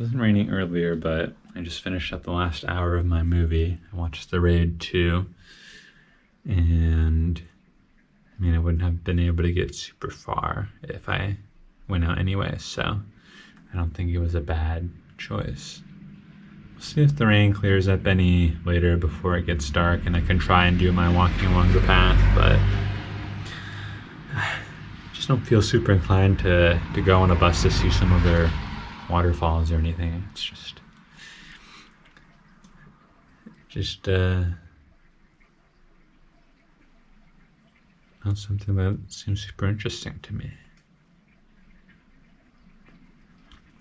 wasn't raining earlier, but I just finished up the last hour of my movie. I watched The Raid 2, and I mean, I wouldn't have been able to get super far if I went out anyway, so I don't think it was a bad choice. We'll see if the rain clears up any later before it gets dark and I can try and do my walking along the path, but I just don't feel super inclined to go on a bus to see some other waterfalls or anything. It's just not something that seems super interesting to me.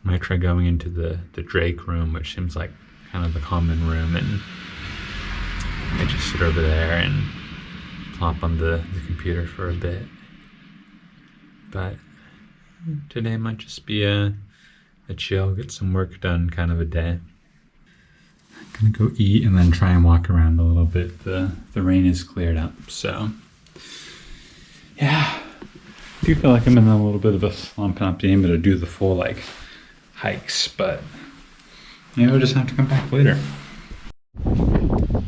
I might try going into the Drake room, which seems like kind of the common room, and I just sit over there and plop on the computer for a bit. But today might just be a chill, get some work done kind of a day. I'm gonna go eat and then try and walk around a little bit. The rain is cleared up, so yeah. I do feel like I'm in a little bit of a slump, not being able to do the full like hikes, but maybe I'll just have to come back later. All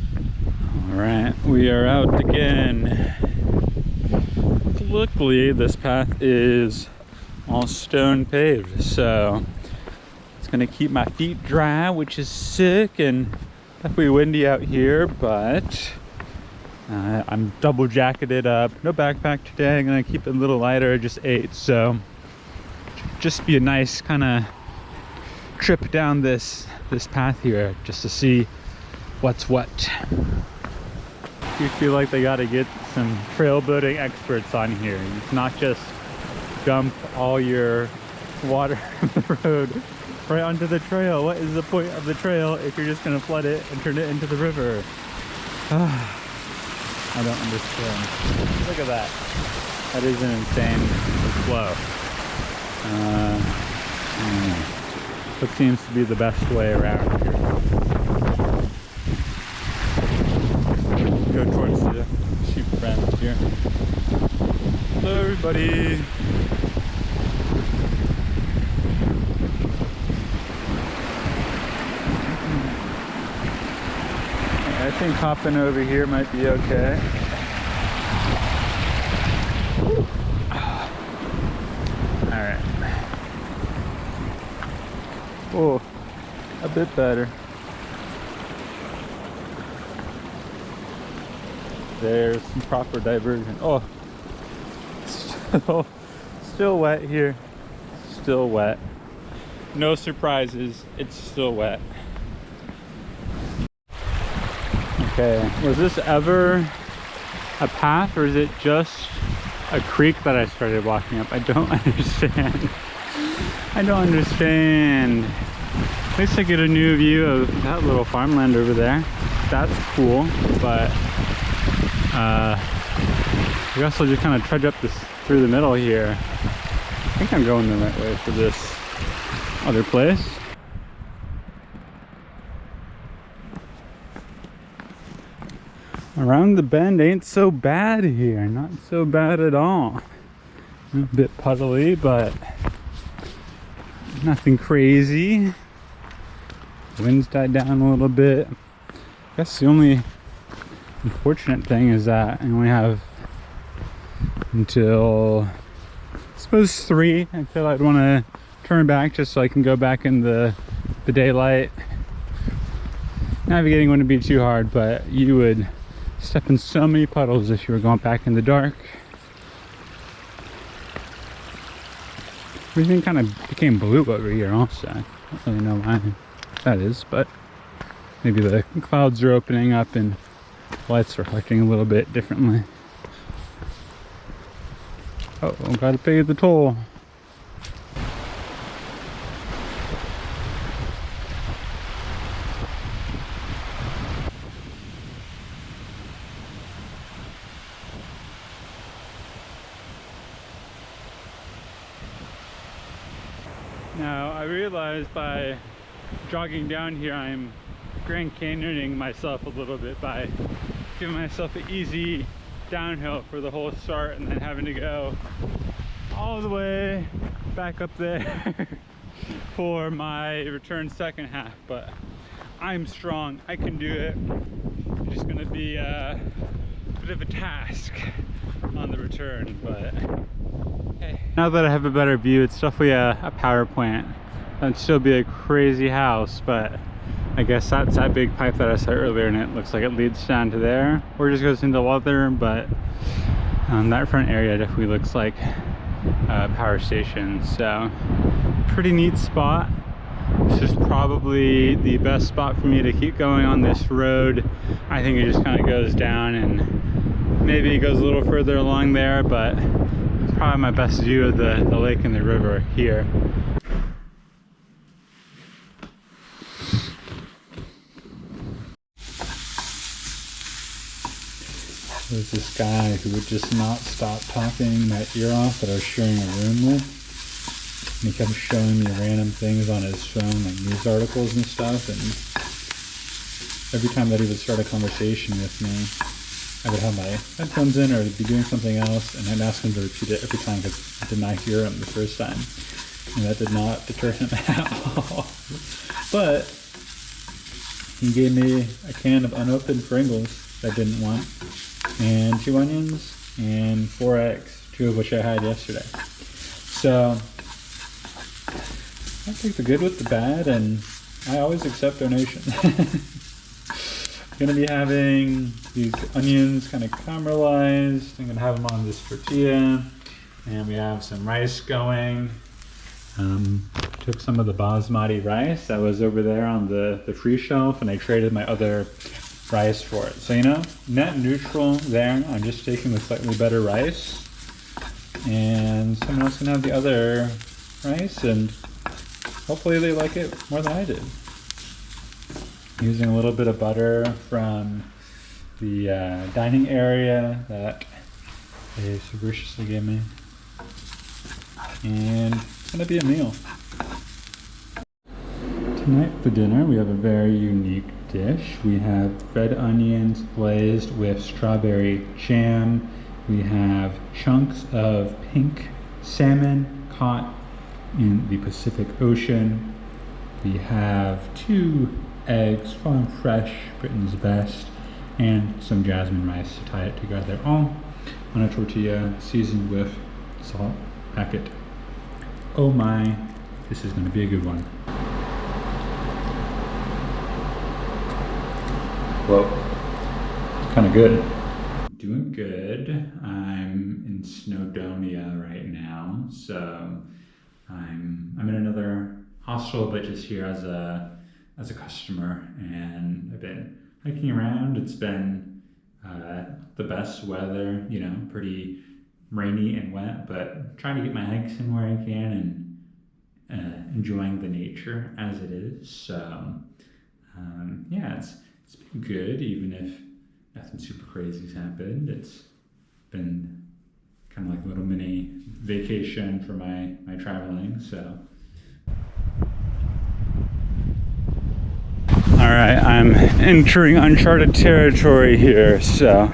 right, we are out again. Luckily, this path is all stone paved, so it's gonna keep my feet dry, which is sick, and definitely windy out here, but I'm double jacketed up. No backpack today. I'm gonna keep it a little lighter. I just ate, so just be a nice kind of trip down this path here just to see what's what. You feel like they got to get some trail building experts on here. It's not just dump all your water from the road right onto the trail. What is the point of the trail if you're just going to flood it and turn it into the river? I don't understand. Look at that. That is an insane flow. What seems to be the best way around here? Go towards the sheep friends here. Hello everybody. I think hopping over here might be okay. Alright. Oh, a bit better. There's some proper diversion. Oh, still wet here. Still wet. No surprises, it's still wet. Okay, was this ever a path or is it just a creek that I started walking up? I don't understand. I don't understand. At least I get a new view of that little farmland over there. That's cool, but I guess I'll just kind of trudge up this through the middle here. I think I'm going the right way for this other place. Around the bend ain't so bad here, not so bad at all. A bit puddly, but nothing crazy. The wind's died down a little bit. I guess the only unfortunate thing is that I only have until I suppose 3 until I'd want to turn back just so I can go back in the daylight. Navigating wouldn't be too hard, but you would step in so many puddles if you were going back in the dark. Everything kind of became blue over here also. I don't really know why that is, but maybe the clouds are opening up and lights reflecting a little bit differently. Oh, gotta pay the toll. Now, I realized by jogging down here, I'm Grand Canyoning myself a little bit by giving myself an easy downhill for the whole start and then having to go all the way back up there. for my return second half, but I'm strong. I can do it. It's just gonna be a bit of a task on the return, but hey. Now that I have a better view, it's definitely a power plant. That'd still be a crazy house, but I guess that's that big pipe that I saw earlier, and it looks like it leads down to there or just goes into the water. But that front area definitely looks like a power station, so pretty neat spot. This is probably the best spot for me to keep going on this road. I think it just kind of goes down and maybe it goes a little further along there, but it's probably my best view of the lake and the river here. There's this guy who would just not stop talking my ear off that I was sharing a room with. And he kept showing me random things on his phone, like news articles and stuff. And every time that he would start a conversation with me, I would have my headphones in or be doing something else, and I'd ask him to repeat it every time because I did not hear him the first time. And that did not deter him at all. But he gave me a can of unopened Pringles that I didn't want, and 2 onions and 4 eggs, 2 of which I had yesterday. So I take the good with the bad, and I always accept donations. I'm gonna be having these onions kind of caramelized. I'm gonna have them on this tortilla, and we have some rice going. Took some of the basmati rice that was over there on the free shelf, and I traded my other rice for it. So, you know, net neutral there. I'm just taking the slightly better rice, and someone else can have the other rice, and hopefully they like it more than I did. Using a little bit of butter from the dining area that they so graciously gave me, and it's gonna be a meal. Tonight for dinner we have a very unique dish. We have red onions glazed with strawberry jam. We have chunks of pink salmon caught in the Pacific Ocean. We have 2 eggs, farm fresh, Britain's best, and some jasmine rice to tie it together, all on a tortilla seasoned with salt packet. Oh my, this is going to be a good one. Whoa, kind of good. Doing good. I'm in Snowdonia right now, so I'm in another hostel, but just here as a customer, and I've been hiking around. It's been the best weather, you know, pretty rainy and wet, but trying to get my hikes in where I can and enjoying the nature as it is. So yeah, it's been good, even if nothing super crazy's happened. It's been kind of like a little mini vacation for my traveling, so. All right, I'm entering uncharted territory here, so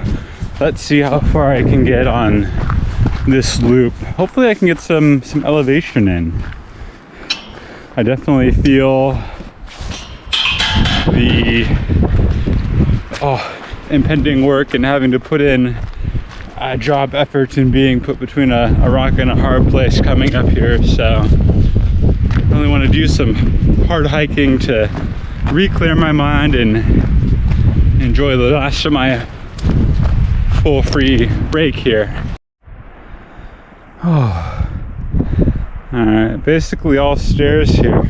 let's see how far I can get on this loop. Hopefully I can get some elevation in. I definitely feel the impending work and having to put in job efforts and being put between a rock and a hard place coming up here. So I really want to do some hard hiking to re-clear my mind and enjoy the last of my full free break here. Oh, all right, basically all stairs here,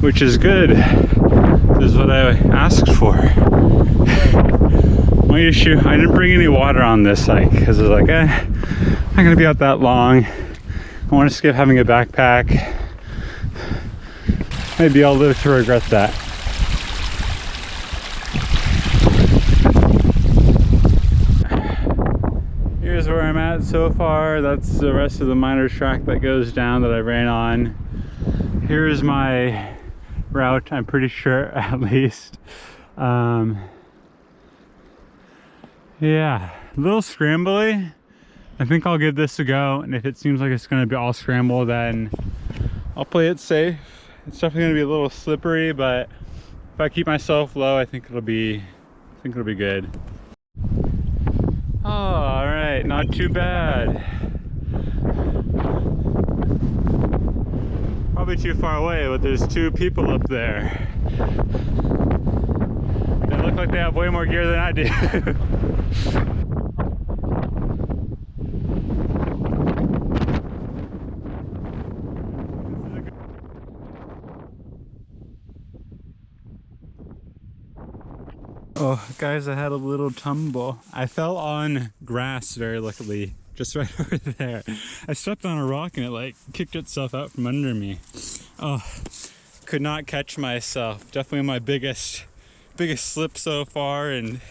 which is good. This is what I asked for. My issue, I didn't bring any water on this hike because I was like, I'm not gonna be out that long. I want to skip having a backpack. Maybe I'll live to regret that. Here's where I'm at so far. That's the rest of the minor track that goes down that I ran on. Here's my route, I'm pretty sure, at least. Yeah, a little scrambly. I think I'll give this a go, and if it seems like it's going to be all scramble, then I'll play it safe It's definitely gonna be a little slippery, but if I keep myself low, I think it'll be good. Oh, all right, not too bad. Probably too far away, but there's two people up there. They look like they have way more gear than I do. Oh, guys, I had a little tumble. I fell on grass, very luckily, just right over there. I stepped on a rock and it like kicked itself out from under me. Oh, could not catch myself. Definitely my biggest slip so far, and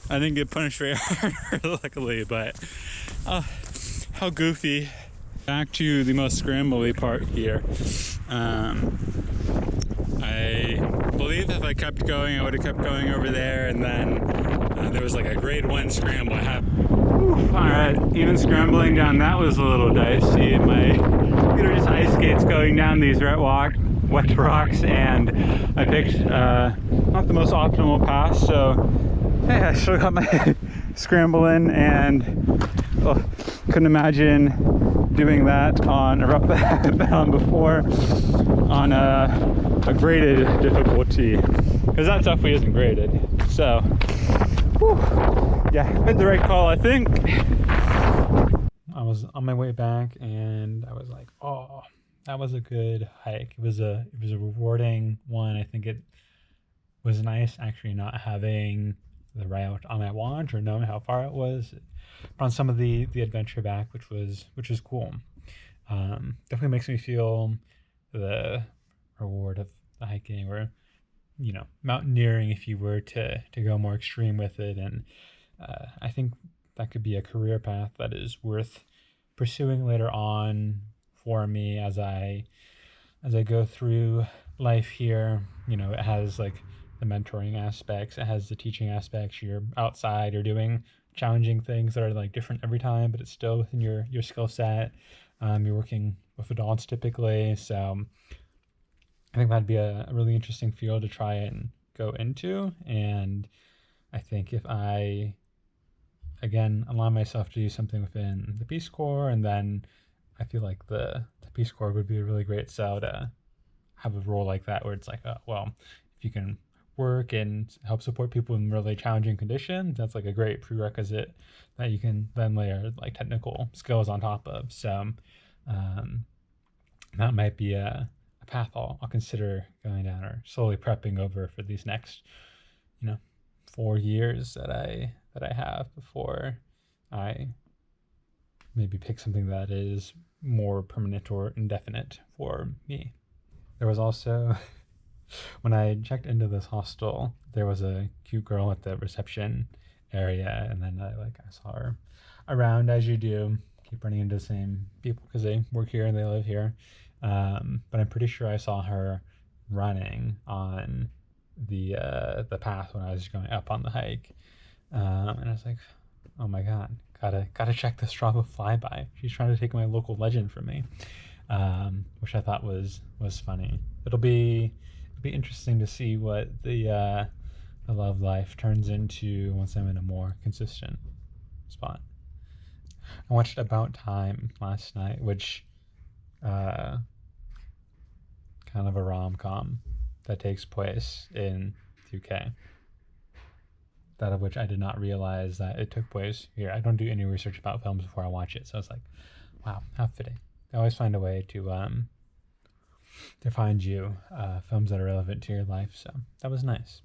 I didn't get punished very hard, luckily, but how goofy. Back to the most scrambly part here. I believe if I kept going, I would have kept going over there, and then there was like a grade 1 scramble. Alright, even scrambling down that was a little dicey. My just ice skates going down these wet rocks, and I picked not the most optimal path, so hey, I still got my scramble in, and couldn't imagine doing that on a rock that I've been on before on a graded difficulty, because that definitely isn't graded. So whew, yeah, made the right call, I think. I was on my way back and I was like, oh, that was a good hike. It was a rewarding one. I think it was nice actually not having the route on my watch or knowing how far it was on some of the adventure back, which was cool. Definitely makes me feel the reward of the hiking, or mountaineering, if you were to go more extreme with it. And I think that could be a career path that is worth pursuing later on for me as I go through life here. It has like the mentoring aspects, it has the teaching aspects. You're outside, you're doing challenging things that are like different every time, but it's still within your skill set. You're working with adults typically, so I think that'd be a really interesting field to try and go into. And I think if I, again, allow myself to do something within the Peace Corps, and then I feel like the Peace Corps would be a really great cell to have a role like that, where it's like, well, if you can work and help support people in really challenging conditions, that's like a great prerequisite that you can then layer like technical skills on top of. So that might be a path I'll consider going down, or slowly prepping over for these next 4 years that I have before I maybe pick something that is more permanent or indefinite for me. There was also when I checked into this hostel, there was a cute girl at the reception area, and then I saw her around, as you do, keep running into the same people because they work here and they live here. But I'm pretty sure I saw her running on the path when I was going up on the hike, and I was like, oh my god, gotta check the Strava flyby. She's trying to take my local legend from me, which I thought was funny. It'll be interesting to see what the love life turns into once I'm in a more consistent spot. I watched About Time last night, which kind of a rom-com that takes place in the UK. That of which I did not realize that it took place here. I don't do any research about films before I watch it, so it's like, wow, how fitting. They always find a way to find you films that are relevant to your life. So that was nice.